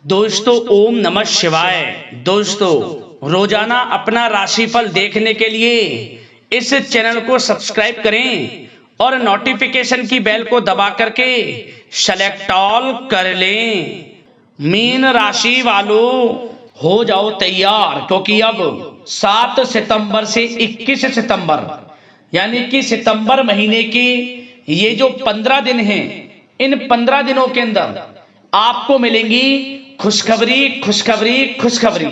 दोस्तों ओम नमः शिवाय। दोस्तों रोजाना अपना राशिफल देखने के लिए इस चैनल को सब्सक्राइब करें और नोटिफिकेशन की बेल को दबा करके सेलेक्ट ऑल कर लें। मीन राशि वालों हो जाओ तैयार, क्योंकि अब 7 सितंबर से 21 सितंबर यानी कि सितंबर महीने के ये जो 15 दिन हैं, इन 15 दिनों के अंदर आपको मिलेंगी खुशखबरी खुशखबरी खुशखबरी।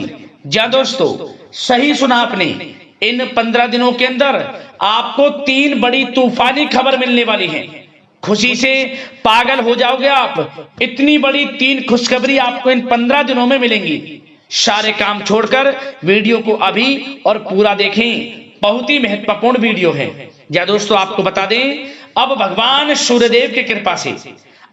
जी दोस्तों, सही सुना आपने। इन 15 दिनों के अंदर आपको 3 बड़ी तूफानी खबर मिलने वाली है। खुशी से पागल हो जाओगे आप। इतनी बड़ी 3 खुशखबरी आपको इन 15 दिनों में मिलेंगी। सारे काम छोड़कर वीडियो को अभी और पूरा देखें, बहुत ही महत्वपूर्ण वीडियो है। या दोस्तों आपको बता दें, अब भगवान सूर्यदेव की कृपा से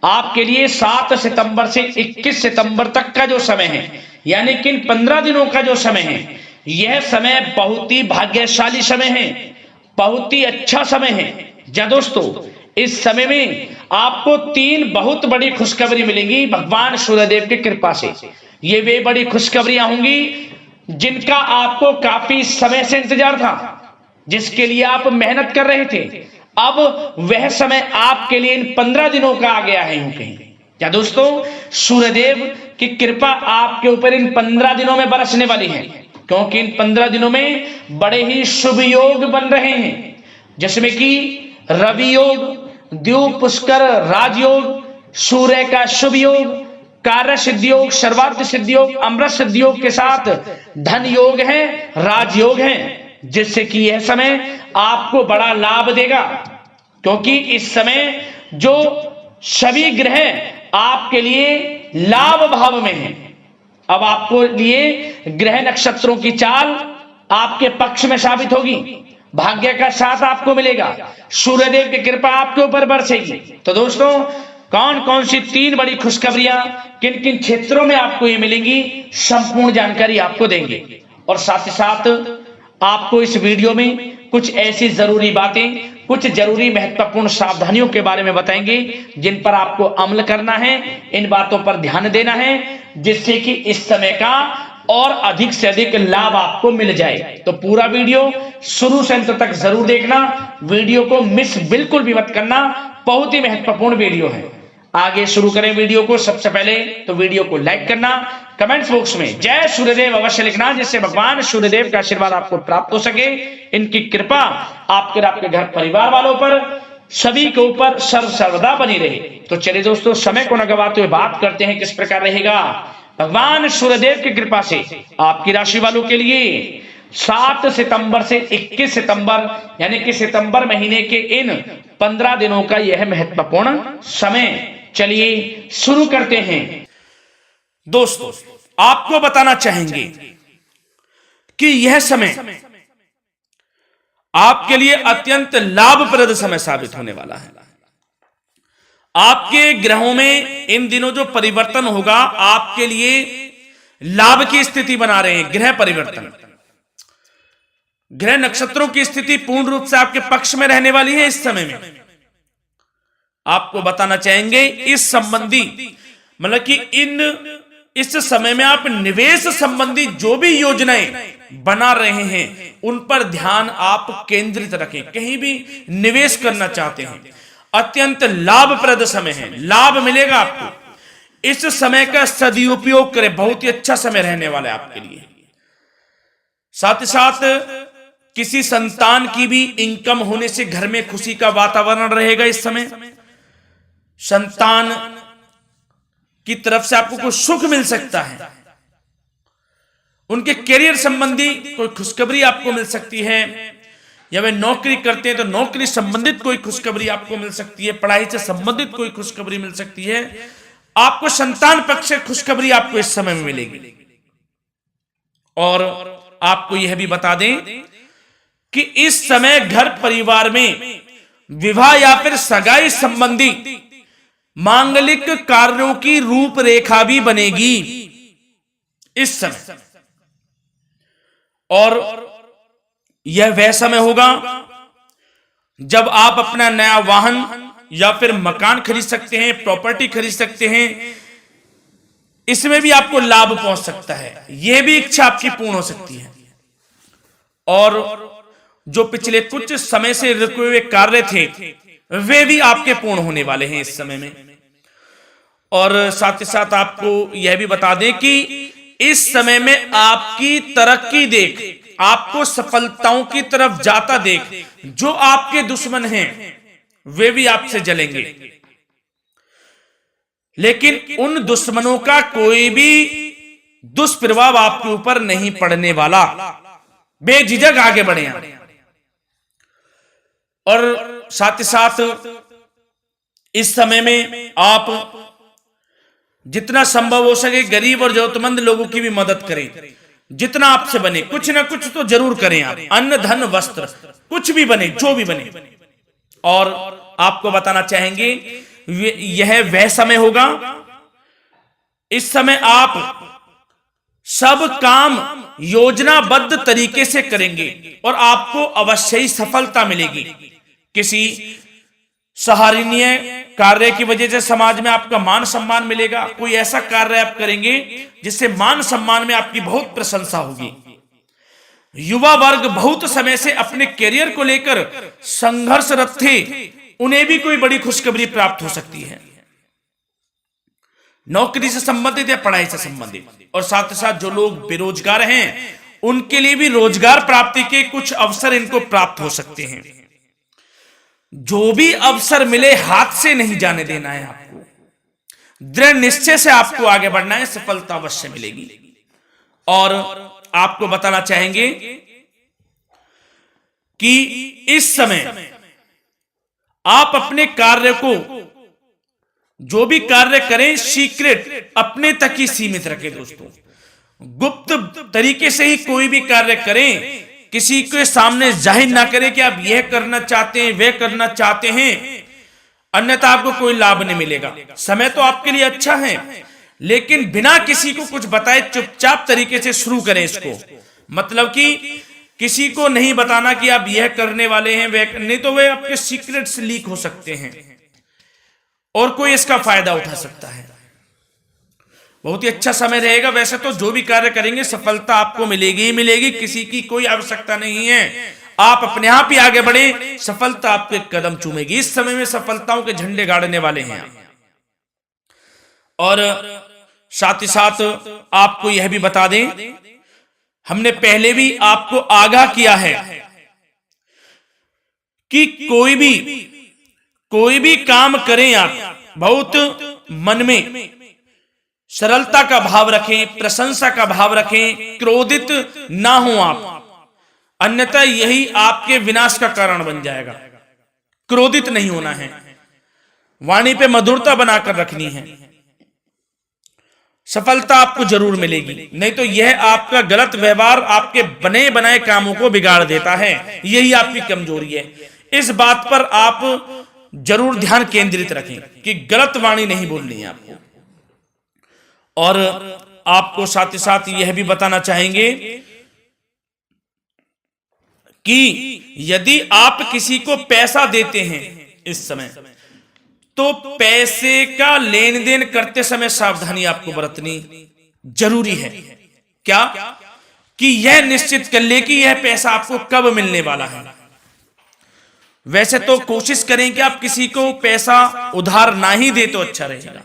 आपके लिए 7 सितंबर से 21 सितंबर तक का जो समय है, यानी कि इन 15 दिनों का जो समय है, यह समय बहुत ही भाग्यशाली समय है, बहुत ही अच्छा समय है। जा दोस्तों, इस समय में आपको 3 बहुत बड़ी खुशखबरी मिलेंगी भगवान सूर्यदेव की कृपा से। ये वे बड़ी खुशखबरियां होंगी जिनका आपको काफी समय से इंतजार था, जिसके लिए आप मेहनत कर रहे थे। अब वह समय आपके लिए इन 15 दिनों का आ गया है यूं कहीं। क्या दोस्तों, सूर्यदेव की कृपा आपके ऊपर इन 15 दिनों में बरसने वाली है, क्योंकि इन 15 दिनों में बड़े ही शुभ योग बन रहे हैं, जिसमें कि रवि योग, द्वीप पुष्कर राजयोग, सूर्य का शुभ योग, कार्य सिद्धि योग, सर्वार्थ सिद्धि योग, अमृत सिद्धि योग के साथ धन योग है, राजयोग है, जिससे कि यह समय आपको बड़ा लाभ देगा। क्योंकि इस समय जो सभी ग्रह आपके लिए लाभ भाव में हैं, अब आपको लिए ग्रह नक्षत्रों की चाल आपके पक्ष में साबित होगी। भाग्य का साथ आपको मिलेगा, सूर्यदेव की कृपा आपके ऊपर बरसेगी। तो दोस्तों, कौन कौन सी 3 बड़ी खुशखबरियां किन किन क्षेत्रों में आपको ये मिलेंगी, संपूर्ण जानकारी आपको देंगे। और साथ ही साथ आपको इस वीडियो में कुछ ऐसी जरूरी बातें, कुछ जरूरी महत्वपूर्ण सावधानियों के बारे में बताएंगे, जिन पर आपको अमल करना है, इन बातों पर ध्यान देना है, जिससे कि इस समय का और अधिक से अधिक लाभ आपको मिल जाए। तो पूरा वीडियो शुरू से अंत तक जरूर देखना, वीडियो को मिस बिल्कुल भी मत करना, बहुत ही महत्वपूर्ण वीडियो है। आगे शुरू करें वीडियो को। सबसे पहले तो वीडियो को लाइक करना, कमेंट्स बॉक्स में जय सूर्यदेव अवश्य लिखना, जिससे भगवान सूर्यदेव का आशीर्वाद आपको प्राप्त हो सके, इनकी कृपा आपके घर परिवार वालों पर, सभी के ऊपर सर्वदा बनी रहे। तो चलिए दोस्तों, समय को न गवाते हुए बात करते हैं किस प्रकार रहेगा भगवान सूर्यदेव की कृपा से आपकी राशि वालों के लिए 7 सितंबर से 21 सितंबर यानी कि सितंबर महीने के इन 15 दिनों का यह महत्वपूर्ण समय। चलिए शुरू करते हैं। दोस्तों, आपको बताना चाहेंगे कि यह समय आपके लिए अत्यंत लाभप्रद समय साबित होने वाला है। आपके ग्रहों में इन दिनों जो परिवर्तन होगा, आपके लिए लाभ की स्थिति बना रहे हैं। ग्रह परिवर्तन, ग्रह नक्षत्रों की स्थिति पूर्ण रूप से आपके पक्ष में रहने वाली है। इस समय में आपको बताना चाहेंगे इस संबंधी, मतलब कि इस समय में आप निवेश संबंधी जो भी योजनाएं बना रहे हैं, उन पर ध्यान आप केंद्रित रखें। कहीं भी निवेश करना चाहते हैं, अत्यंत लाभप्रद समय है, लाभ मिलेगा आपको। इस समय का सदुपयोग करें, बहुत ही अच्छा समय रहने वाला है आपके लिए। साथ ही साथ किसी संतान की भी इनकम होने से घर में खुशी का वातावरण रहेगा। इस समय संतान की तरफ से आपको कुछ सुख मिल सकता है, उनके करियर संबंधी कोई खुशखबरी आपको मिल सकती है, या वे नौकरी करते हैं तो नौकरी संबंधित कोई खुशखबरी आपको मिल सकती है, पढ़ाई से संबंधित कोई खुशखबरी मिल सकती है। आपको संतान पक्ष से खुशखबरी आपको इस समय में मिलेगी। और आपको यह भी बता दें कि इस समय घर परिवार में विवाह या फिर सगाई संबंधी मांगलिक कार्यों की रूपरेखा भी बनेगी इस समय। और यह वह समय होगा जब आप अपना नया वाहन या फिर मकान खरीद सकते हैं, प्रॉपर्टी खरीद सकते हैं, इसमें भी आपको लाभ पहुंच सकता है, यह भी इच्छा आपकी पूर्ण हो सकती है। और जो पिछले कुछ समय से रुके हुए कार्य थे वे भी आपके पूर्ण होने वाले हैं इस समय में। और साथ ही साथ आपको यह भी बता दें कि इस समय में आपकी तरक्की देख, आपको सफलताओं की तरफ जाता देख, जो आपके दुश्मन हैं वे भी आपसे जलेंगे, लेकिन उन दुश्मनों का कोई भी दुष्प्रभाव आपके ऊपर नहीं पड़ने वाला। बेझिझक आगे बढ़े आप। और साथ ही साथ इस समय में आप जितना संभव हो सके गरीब और जरूरतमंद लोगों की भी मदद करें, जितना आपसे बने कुछ ना कुछ तो जरूर करें आप, अन्न धन वस्त्र कुछ भी बने, जो भी बने। और आपको बताना चाहेंगे यह वह समय होगा, इस समय आप सब काम योजनाबद्ध तरीके से करेंगे और आपको अवश्य ही सफलता मिलेगी। किसी सराहनीय कार्य की वजह से समाज में आपका मान सम्मान मिलेगा। कोई ऐसा कार्य आप करेंगे जिससे मान सम्मान में आपकी बहुत प्रशंसा होगी। युवा वर्ग बहुत समय से अपने करियर को लेकर संघर्षरत थे, उन्हें भी कोई बड़ी खुशखबरी प्राप्त हो सकती है, नौकरी से संबंधित या पढ़ाई से संबंधित। और साथ ही साथ जो लोग बेरोजगार हैं उनके लिए भी रोजगार प्राप्ति के कुछ अवसर इनको प्राप्त हो सकते हैं। जो भी अवसर मिले हाथ से नहीं जाने देना है आपको, दृढ़ निश्चय से आपको आगे बढ़ना है, सफलता अवश्य मिलेगी। और आपको बताना चाहेंगे कि इस समय आप अपने कार्य को, जो भी कार्य करें, सीक्रेट अपने तक ही सीमित रखें दोस्तों। गुप्त तरीके से ही कोई भी कार्य करें, किसी के सामने जाहिर ना करें कि आप यह करना चाहते हैं, वह करना चाहते हैं, अन्यथा आपको कोई लाभ नहीं मिलेगा। समय तो आपके लिए अच्छा है, लेकिन बिना किसी को कुछ बताए चुपचाप तरीके से शुरू करें इसको। मतलब कि किसी को नहीं बताना कि आप यह करने वाले हैं, वह नहीं, तो वे आपके सीक्रेट्स लीक हो सकते हैं और कोई इसका फायदा उठा सकता है। बहुत ही अच्छा समय रहेगा। वैसे तो जो भी कार्य करेंगे सफलता आपको मिलेगी ही मिलेगी, किसी की कोई आवश्यकता नहीं है, आप अपने आप ही आगे बढ़े, सफलता आपके कदम चूमेगी। इस समय में सफलताओं के झंडे गाड़ने वाले हैं आप। और साथ ही साथ आपको यह भी बता दें, हमने पहले भी आपको आगाह किया है कि कोई भी काम करें आप बहुत मन में सरलता का भाव रखें, प्रशंसा का भाव रखें, क्रोधित ना हो आप, अन्यथा यही आपके विनाश का कारण बन जाएगा। क्रोधित नहीं होना है, वाणी पे मधुरता बनाकर रखनी है, सफलता आपको जरूर मिलेगी। नहीं तो यह आपका गलत व्यवहार आपके बने बनाए कामों को बिगाड़ देता है, यही आपकी कमजोरी है। इस बात पर आप जरूर ध्यान केंद्रित रखें कि गलत वाणी नहीं बोलनी है आपको। और आपको साथ ही साथ यह भी बताना चाहेंगे कि यदि आप किसी को पैसा देते हैं इस समय, तो पैसे का लेन देन करते समय सावधानी आपको बरतनी जरूरी है। क्या कि यह निश्चित कर ले कि यह पैसा आपको कब मिलने वाला है। वैसे तो कोशिश करें कि आप किसी को पैसा उधार ना ही दे तो अच्छा रहेगा।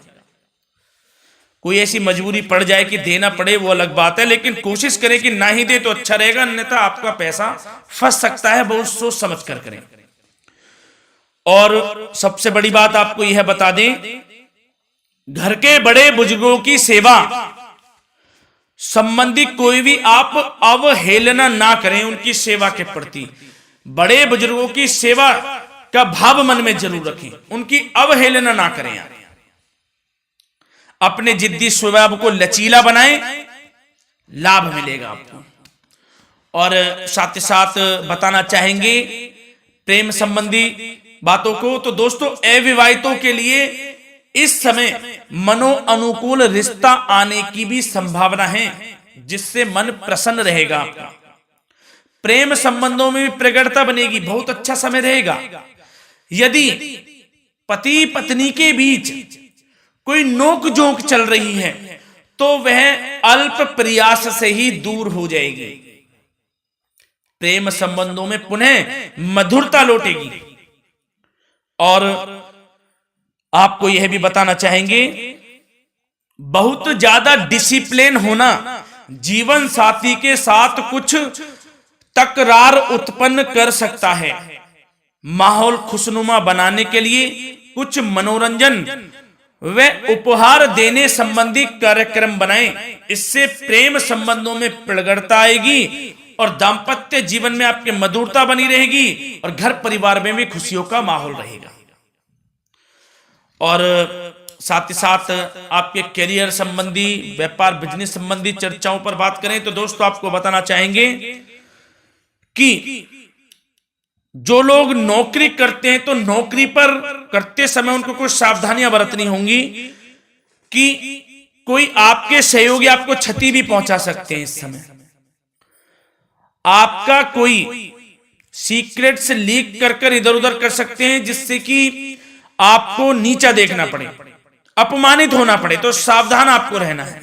कोई ऐसी मजबूरी पड़ जाए कि देना पड़े वो अलग बात है, लेकिन कोशिश करें कि ना ही दे तो अच्छा रहेगा, अन्यथा आपका पैसा फंस सकता है। बहुत सोच समझ कर करें। और सबसे बड़ी बात आपको यह बता दें, घर के बड़े बुजुर्गों की सेवा संबंधी कोई भी आप अवहेलना ना करें उनकी सेवा के प्रति। बड़े बुजुर्गों की सेवा का भाव मन में जरूर रखें, उनकी अवहेलना ना करें आप। अपने जिद्दी स्वभाव को लचीला बनाएं, लाभ मिलेगा आपको। और साथ ही साथ बताना चाहेंगे प्रेम संबंधी बातों को, तो दोस्तों अविवाहितों के लिए इस समय मनो अनुकूल रिश्ता आने की भी संभावना है, जिससे मन प्रसन्न रहेगा आपका। प्रेम संबंधों में भी प्रगाढ़ता बनेगी, बहुत अच्छा समय रहेगा। यदि पति पत्नी के बीच कोई नोक झोंक चल रही है तो वह अल्प प्रयास से ही दूर हो जाएगी। प्रेम संबंधों में पुनः मधुरता लौटेगी। और आपको यह भी बताना चाहेंगे, बहुत ज्यादा डिसिप्लिन होना जीवन साथी के साथ कुछ तकरार उत्पन्न कर सकता है। माहौल खुशनुमा बनाने के लिए कुछ मनोरंजन व उपहार देने संबंधी कार्यक्रम बनाएं। इससे प्रेम संबंधों में प्रगाढ़ता आएगी और दाम्पत्य जीवन में आपकी मधुरता बनी रहेगी और घर परिवार में भी खुशियों का माहौल रहेगा। और साथ ही साथ आपके करियर संबंधी, व्यापार बिजनेस संबंधी चर्चाओं पर बात करें तो दोस्तों आपको बताना चाहेंगे कि जो लोग नौकरी करते हैं तो नौकरी पर करते समय उनको कुछ सावधानियां बरतनी होंगी कि कोई आपके सहयोगी आपको क्षति भी पहुंचा सकते हैं। इस समय आपका कोई सीक्रेट्स लीक कर इधर उधर कर सकते हैं, जिससे कि आपको नीचा देखना पड़े, अपमानित होना पड़े। तो सावधान आपको रहना है।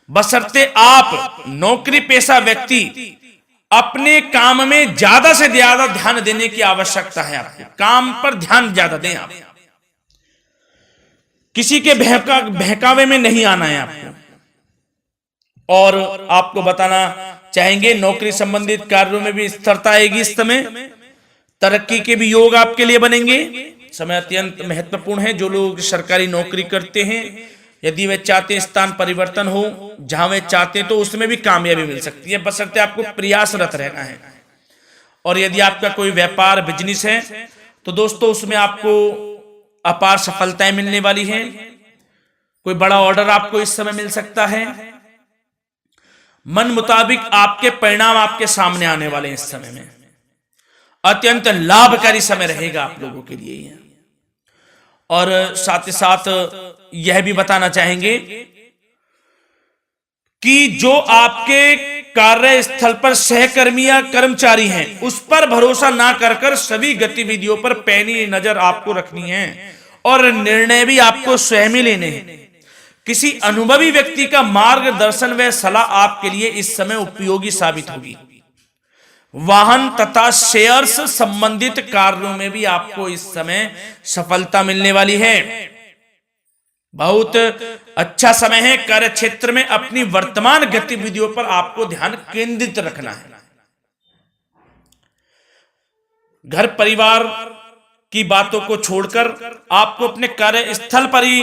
बशर्ते आप नौकरी पेशा व्यक्ति अपने काम में ज्यादा से ज्यादा ध्यान देने की आवश्यकता है। आपको काम पर ध्यान ज्यादा दें। आप किसी के बहकावे में नहीं आना है आपको। और आपको बताना चाहेंगे, नौकरी संबंधित कार्यों में भी स्थिरता आएगी। इस समय तरक्की के भी योग आपके लिए बनेंगे। समय अत्यंत महत्वपूर्ण है। जो लोग सरकारी नौकरी करते हैं, यदि वे चाहते हैं स्थान परिवर्तन हो, जहां वे चाहते हैं, तो उसमें भी कामयाबी मिल सकती है, बशर्ते आपको प्रयासरत रहना है। और यदि आपका कोई व्यापार बिजनेस है तो दोस्तों उसमें आपको अपार सफलताएं मिलने वाली हैं। कोई बड़ा ऑर्डर आपको इस समय मिल सकता है। मन मुताबिक आपके परिणाम आपके सामने आने वाले हैं। इस समय में अत्यंत लाभकारी समय रहेगा आप लोगों के लिए। और साथ ही साथ यह भी बताना चाहेंगे कि जो आपके कार्यस्थल पर सहकर्मी या कर्मचारी हैं, उस पर भरोसा ना कर सभी गतिविधियों पर पैनी नजर आपको रखनी है और निर्णय भी आपको स्वयं ही लेने हैं। किसी अनुभवी व्यक्ति का मार्गदर्शन व सलाह आपके लिए इस समय उपयोगी साबित होगी। वाहन तथा शेयर्स संबंधित कार्यों में भी आपको इस समय सफलता मिलने वाली है। बहुत अच्छा समय है। कार्य क्षेत्र में अपनी वर्तमान गतिविधियों पर आपको ध्यान केंद्रित रखना है। घर परिवार की बातों को छोड़कर आपको अपने कार्यस्थल पर ही,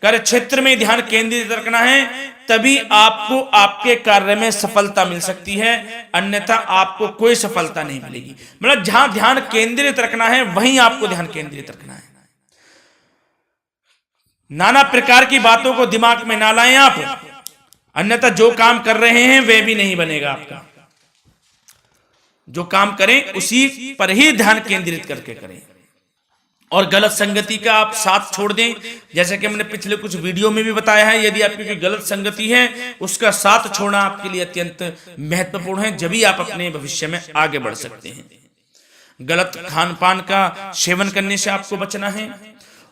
कार्य क्षेत्र में ध्यान केंद्रित रखना है, तभी आपको आपके कार्य में सफलता मिल सकती है। अन्यथा आपको कोई सफलता नहीं मिलेगी। मतलब जहां ध्यान केंद्रित रखना है वहीं आपको ध्यान केंद्रित रखना है। नाना प्रकार की बातों को दिमाग में ना लाएं आप, अन्यथा जो काम कर रहे हैं वह भी नहीं बनेगा आपका। जो काम करें उसी पर ही ध्यान केंद्रित करके करें और गलत संगति का आप साथ छोड़ दें। जैसे कि हमने पिछले कुछ वीडियो में भी बताया है, यदि आपकी कोई गलत संगति है उसका साथ छोड़ना आपके लिए अत्यंत महत्वपूर्ण है। जब ही आप अपने भविष्य में आगे बढ़ सकते हैं। गलत खान पान का सेवन करने से आपको बचना है।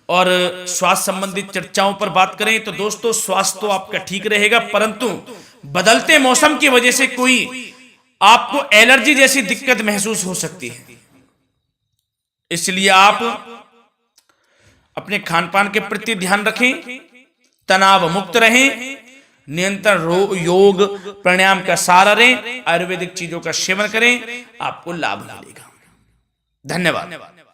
और स्वास्थ्य संबंधित चर्चाओं पर बात करें तो दोस्तों स्वास्थ्य तो आपका ठीक रहेगा, परंतु बदलते मौसम की वजह से कोई आपको एलर्जी जैसी दिक्कत महसूस हो सकती है। इसलिए आप अपने खान पान के प्रति ध्यान रखें, तनाव मुक्त रहें, नियंत्रण योग प्राणायाम का सहारा लें, आयुर्वेदिक चीजों का सेवन करें, आपको लाभ मिलेगा। धन्यवाद।